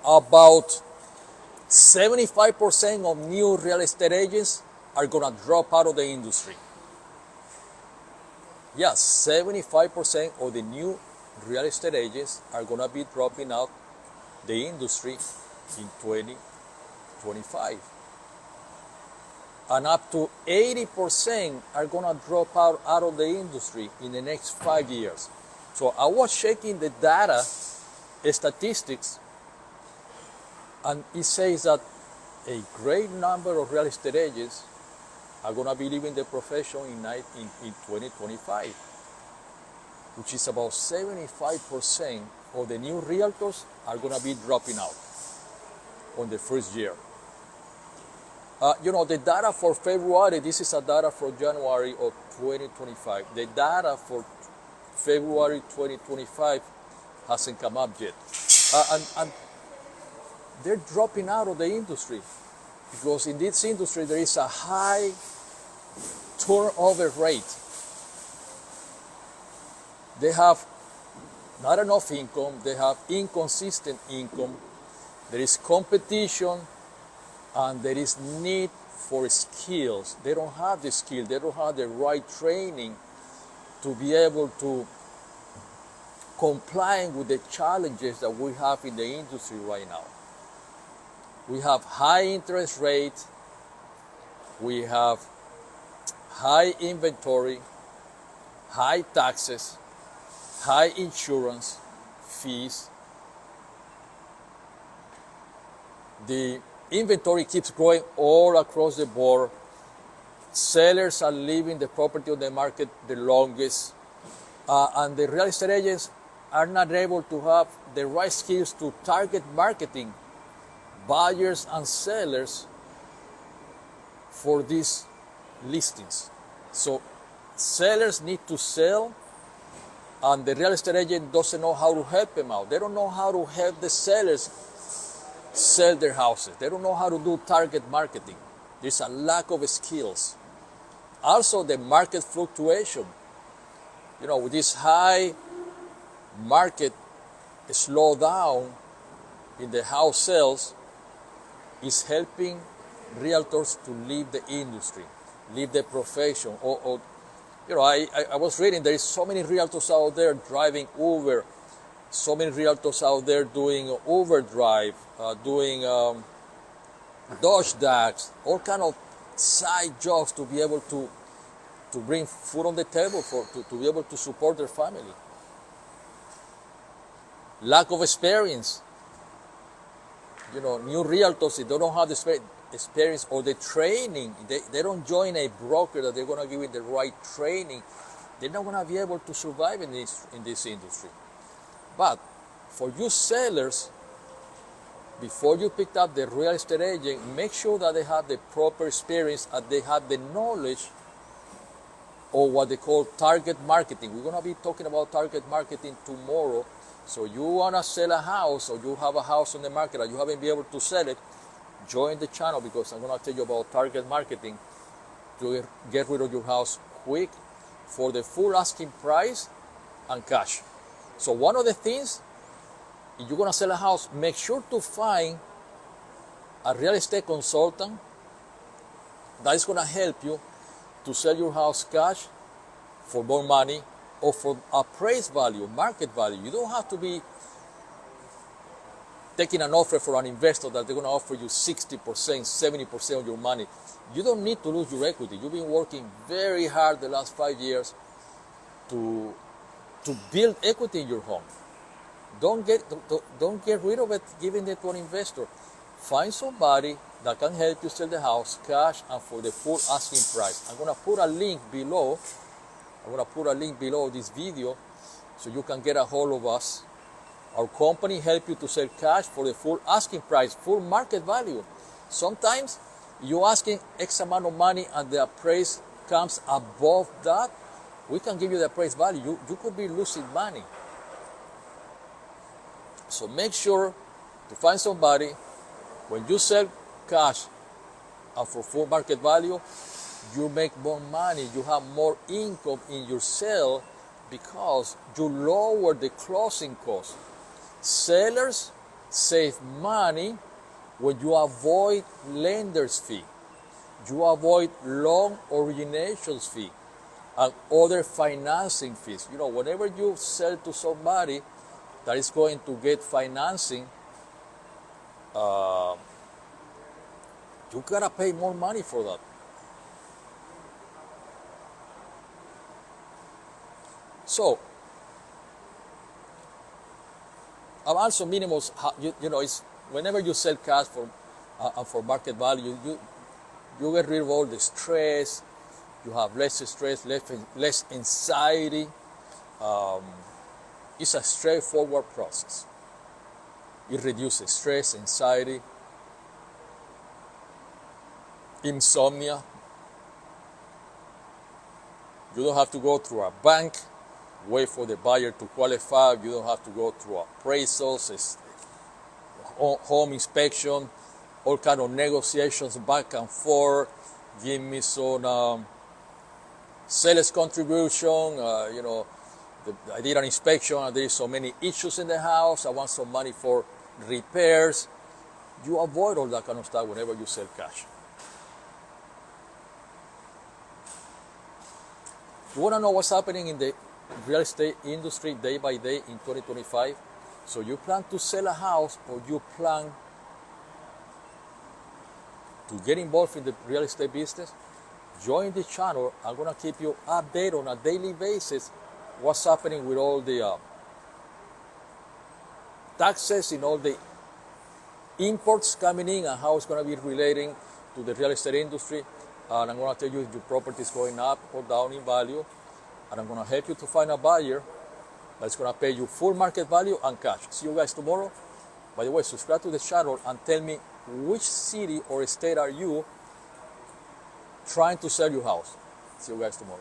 about 75% of new real estate agents are going to drop out of the industry. Yes, 75% of the new real estate agents are going to be dropping out the industry in 2025. And up to 80% are going to drop out of the industry in the next 5 years. So I was checking the data, statistics, and it says that a great number of real estate agents are going to be leaving the profession in 2025, which is about 75% of the new realtors are going to be dropping out on the first year. The data for February, this is a data for January of 2025. The data for February 2025 hasn't come up yet. And they're dropping out of the industry because in this industry there is a high turnover rate. They have not enough income, they have inconsistent income, there is competition, and there is need for skills. They don't have the skill, they don't have the right training to be able to comply with the challenges that we have in the industry right now. We have high interest rate, we have high inventory, high taxes, high insurance fees. The inventory keeps growing all across the board. Sellers are leaving the property on the market the longest, and the real estate agents are not able to have the right skills to target marketing buyers and sellers for these listings. So sellers need to sell, and the real estate agent doesn't know how to help them out. They don't know how to help the sellers sell their houses. They don't know how to do target marketing. There's a lack of skills. Also, the market fluctuation. With this high market slowdown in the house sales is helping realtors to leave the industry, leave the profession. I was reading there is so many realtors out there driving Uber, so many realtors out there doing Uber Drive, doing Dodge Dags, all kind of side jobs to be able to bring food on the table to be able to support their family. Lack of experience. New realtors, they don't have the experience or the training. They don't join a broker that they're going to give it the right training. They're not going to be able to survive in this industry. But for you sellers, before you pick up the real estate agent, make sure that they have the proper experience and they have the knowledge of what they call target marketing. We're going to be talking about target marketing tomorrow. So you want to sell a house, or you have a house on the market and you haven't been able to sell it, join the channel because I'm going to tell you about target marketing to get rid of your house quick for the full asking price and cash. So one of the things, if you're going to sell a house, make sure to find a real estate consultant that is going to help you to sell your house cash for more money or for appraised value, market value. You don't have to be taking an offer for an investor that they're going to offer you 60%, 70% of your money. You don't need to lose your equity. You've been working very hard the last 5 years to build equity in your home. Don't get rid of it, giving it to an investor. Find somebody that can help you sell the house cash and for the full asking price. I'm going to put a link below. This video so you can get a hold of us. Our company help you to sell cash for the full asking price, full market value. Sometimes you're asking X amount of money and the appraise comes above that. We can give you the appraised value. You could be losing money. So make sure to find somebody. When you sell cash and for full market value, you make more money, you have more income in your sale because you lower the closing cost. Sellers save money when you avoid lender's fee. You avoid loan originations fee and other financing fees. You know, whenever you sell to somebody that is going to get financing, you gotta pay more money for that. So, also minimums, you know, it's whenever you sell cash for market value, you get rid of all the stress. You have less stress, less anxiety. It's a straightforward process. It reduces stress, anxiety, insomnia. You don't have to go through a bank, wait for the buyer to qualify. You don't have to go through appraisals, home inspection, all kind of negotiations back and forth. Give me some sales contribution. You know, I did an inspection and there is so many issues in the house. I want some money for repairs. You avoid all that kind of stuff whenever you sell cash. You want to know what's happening in the real estate industry day by day in 2025? So you plan to sell a house or you plan to get involved in the real estate business? Join the channel. I'm going to keep you updated on a daily basis what's happening with all the taxes and all the imports coming in and how it's going to be relating to the real estate industry. And I'm going to tell you if your property is going up or down in value. And I'm going to help you to find a buyer that's going to pay you full market value and cash. See you guys tomorrow. By the way, subscribe to the channel and tell me which city or state are you trying to sell your house. See you guys tomorrow.